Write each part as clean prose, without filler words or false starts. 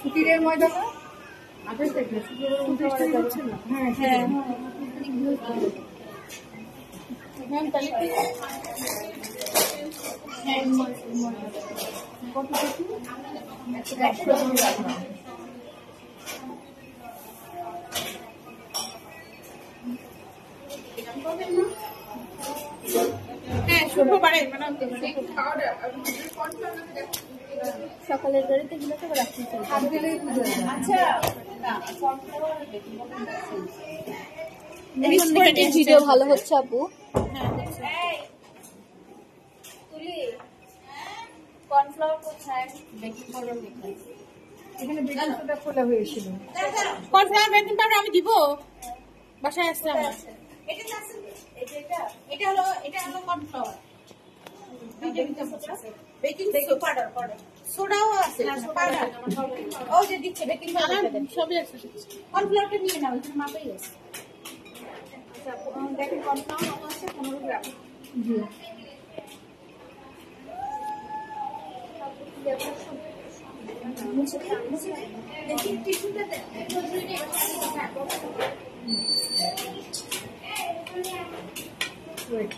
সুতিরের ময়দাটা হ্যাঁ ম্যাম তাহলে কত হ্যাঁ শুক্রবারে সকালের গাড়িতে গেলে তো রাখতে চাই। আচ্ছা ভিডিও ভালো হচ্ছে আপু। কর্নফ্লাওয়ার কোথায়? বেকিং পাউডার কোথায়? এখানে বেকিং সোডা খোলা হয়েছিল। কর্নফ্লাওয়ার বেকিং পাউডার আমি দিব, বাসায় আসছে আমার। এটা হলো কর্নফ্লাওয়ার। বেকিং পাউডার সোডাও আছে। ও যে দিচ্ছে বেকিং পাউডার সবই আছে। কর্নফ্লাওয়ারটা নিয়ে নাও, এখানে মাপেই আছে। আচ্ছা দেখেন কর্নফ্লাওয়ার আছে 15 গ্রাম। জি দেখি টিস্যুটা দেন। Wait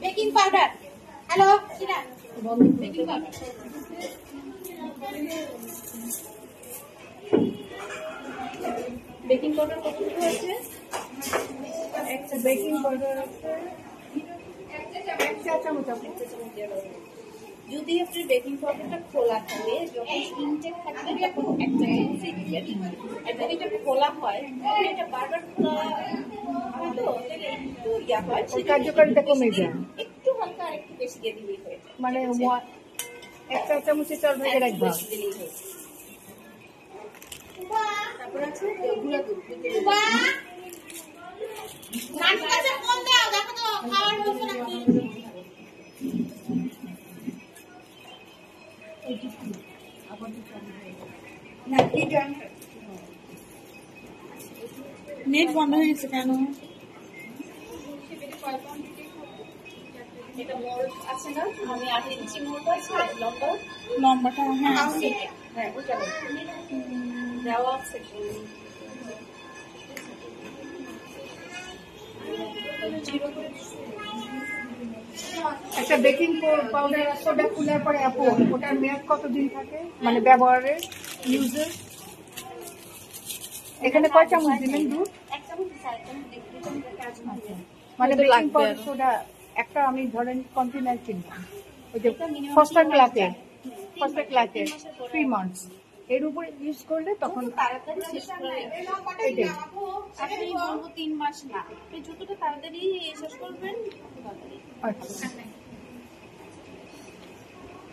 baking powder. হ্যালো কিনা বেকিং পাউডার। বেকিং পাউডার কত হয়েছে? একটা বেকিং পাউডার আছে 1 চা চামচ। যদি আপনার বেকিং পাউডারটা খোলা থাকে, যখন ইনটেক থাকবে তখন 1 চা চামচ দিবেন। আর যদি এটা খোলা হয়, এটা বারবার খোলা হলো তাহলে একটু ইয়া হয়, কার্যকারিতা কমে যায়। একটু হালকা একটু বেশি দিয়ে দিলেই হয়ে যায়। মানে 1 চা চামচের 4 ভাগের 1 ভাগ দিলেই হয়ে যায়। তারপর আছে গুঁড়া দুধ। নেট বন্ধ হয়ে গেছে কেন? এটা মোল্ড আছে না, আমি 8 ইঞ্চি মোল্ড আছে লম্বাটা। হ্যাঁ হ্যাঁ ওটা দেওয়া আছে। একটা বেকিং পাউডার সোডা খোলার পরে আপু ওটার মেয়াদ কতদিন থাকে, মানে ব্যবহারের ইউজের? এখানে কয় চামচ দিবেন দুধ? 1 চামচ 4 চামচ। মানে বেকিং পাউডার সোডা একটা আমি ধরেন কন্টেনার কিনলাম, ওই যে ফার্স্ট ক্লাসে 3 মান্থস এর উপরে ইউজ করলে তখন তাড়াতাড়ি শেষ করে। আপনি বলবো 3 মাস না, আপনি যতটা তাড়াতাড়ি শেষ করবেন। আচ্ছা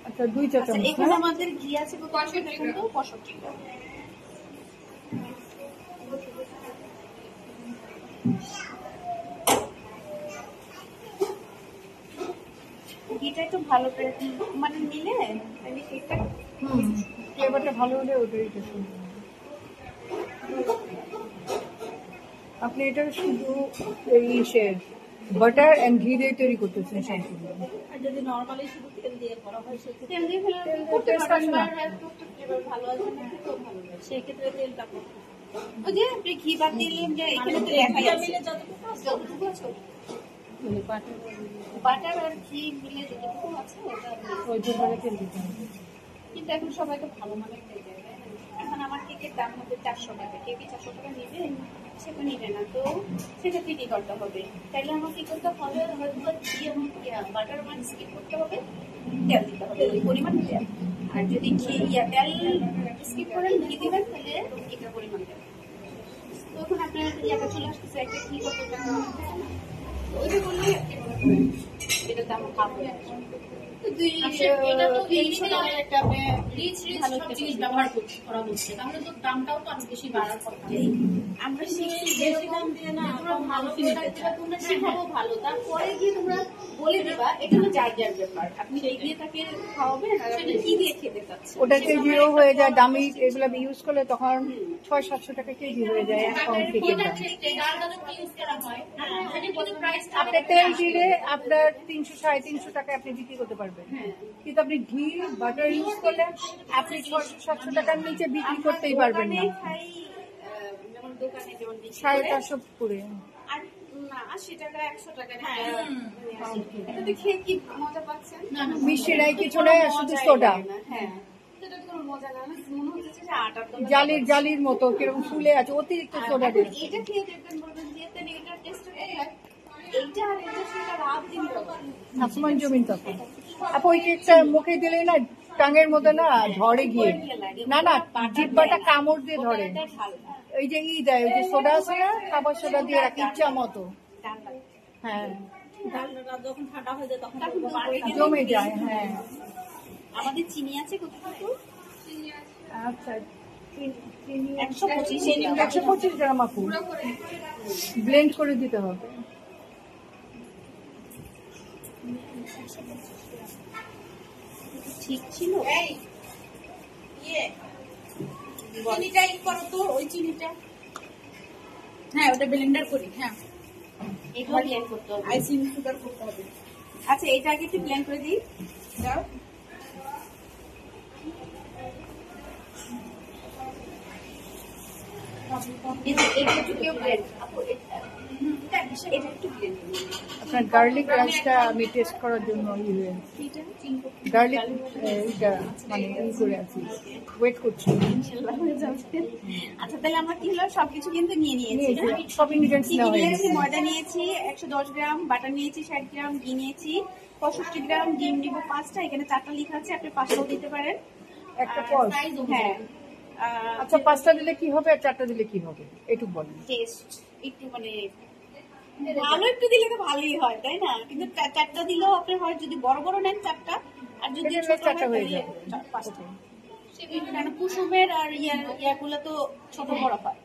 আচ্ছা 2 চা চামচ। এখানে আমাদের ঘি আছে কত? 65 গ্রাম। ঘিটা একটু ভালো করে মানে নিলে এটা ফ্লেভারটা ভালো হলে ওটাই এটা সুন্দর। আপনি এটা শুধু ইসের বাটার এন্ড ঘি দিয়ে তৈরি করতেছেন সম্পূর্ণ। আর যদি নরমালি শুধু তেল দিয়ে করা হয় সেক্ষেত্রে তেল দিয়ে করতে পারেন না, ভালো আছে না তো ভালো লাগে সেক্ষেত্রে তেলটা করতে। ওই যে আপনি ঘি বাদ দিলেন যে এখানে তো লেখাই আছে যতটুকু আছে বাটার আর ঘি মিলে যতটুকু আছে ওই দুবারে তেল দিতে হবে। কিন্তু এখন সবাই তো ভালো মানের তেল দেয়। এখন আমার কেকের দাম হবে 400 টাকা, কেউ কি 400 টাকা নেবে? সেটা নিবে না, তো সেক্ষেত্রে কি করতে হবে? তাইলে আমার কি করতে হবে? হয়তো ঘি এবং বাটার মানে স্কিপ করতে হবে, তেল দিতে হবে ওই পরিমাণ তেল। আর যদি ঘি তেল স্কিপ করেন ঘি দিবেন তাহলে এটা পরিমাণ দেবেন। তখন আপনার ইয়াটা চলে আসতেছে একটা ঘি কত টাকা ওইটা করলে এটা তেমন খারাপ হয়ে আসে। এটা তো 300 টাকার একটা রিচ ভালো জিনিস ব্যবহার করা হচ্ছে, তাহলে তো দামটাও তো আরো বেশি বাড়ার কথা। আমরা বেশি দাম দিয়ে না, তোমরা ভালো প্রোডাক্ট দিবা, তোমরা শিখাবো ভালো, তারপরে গিয়ে তোমরা বলে দিবা এটা তো যার যার ব্যাপার। আপনি সেই দিয়ে তাকে খাওয়াবেন আর আপনি কি দিয়ে খেতে চাচ্ছেন। ওটা কেজিও হয়ে যায়, দামি এগুলো ইউজ করলে তখন 600-700 টাকা কেজি হয়ে যায় এক পাউন্ড থেকে। আপনার তেল দিলে আপনার 300-350 টাকা আপনি বিক্রি করতে পারবেন, কিন্তু আপনি ঘি বাটার ইউজ করলে আপনি 600-700 টাকার নিচে বিক্রি করতেই পারবেন না। যেমন দোকানে যেমন 450 করে। আর না 80 টাকা 100 টাকা এটাতে খেয়ে কি মজা পাচ্ছেন? মিষ্টি নাই, কিছু নাই, শুধু সোডা। হ্যাঁ, এটা তো কোনো মজা না, মনে হচ্ছে যে আটার জালির মতো কিরকম ফুলে আছে, অতিরিক্ত সোডা দিয়ে। এটা খেয়ে দেখবেন বলবেন যে এটার টেস্ট কোথায়? এইটা আর এটা সেটা রাত দিন আসমান জমিন তখন। আপু ওই কেকটা মুখে দিলে না টাঙের মধ্যে না ধরে গিয়ে, না জিব্বাটা কামড় দিয়ে ধরে। ওই যে দেয়, ওই যে সোডা আছে না, খাবার সোডা দিয়ে রাখি ইচ্ছা মতো। হ্যাঁ, যখন ঠান্ডা হয়ে যায় তখন জমে যায়। হ্যাঁ, আমাদের চিনি আছে কতটুকু? আচ্ছা 125 125 গ্রাম আপু ব্লেন্ড করে দিতে হবে। ঠিক ছিল। চিনিটা ই করো তো, ওই চিনিটা, হ্যাঁ ওটা ব্লেন্ডার করি। হ্যাঁ এগুলো ব্লেন্ড করতে হবে, আইসিং সুগার করতে হবে। আচ্ছা এটা আগে একটু ব্লেন্ড করে দিই। দাও এটা একটু কেউ ব্লেন্ড এটা একটু ব্লেন্ড আপনার গার্লিক রাইসটা আমি টেস্ট করার জন্য গার্লিক এটা মানে ই করে আছি, ওয়েট করছি। আচ্ছা তাহলে আমরা কি হলো সবকিছু কিন্তু নিয়ে নিয়েছি। সব ইনগ্রেডিয়েন্টস নেওয়া হয়ে গেছে। ময়দা নিয়েছি 110 গ্রাম, বাটার নিয়েছি 60 গ্রাম, ঘি নিয়েছি 65 গ্রাম, ডিম নিব 5টা, এখানে 4টা লেখা আছে, আপনি 5টাও দিতে পারেন। একটা পজ। হ্যাঁ আচ্ছা 5টা দিলে কি হবে আর 4টা দিলে কি হবে একটু বলেন। টেস্ট একটু মানে ভালো একটু দিলে তো ভালোই হয় তাই না, কিন্তু 4টা দিলেও আপনার হয় যদি বড় বড় নেন 4টা, আর যদি ছোট 4টা হয় হয়ে তাহলে যাবে। 5টা। কারণ কুসুমের আর ইয়াগুলো তো ছোট বড় হয়।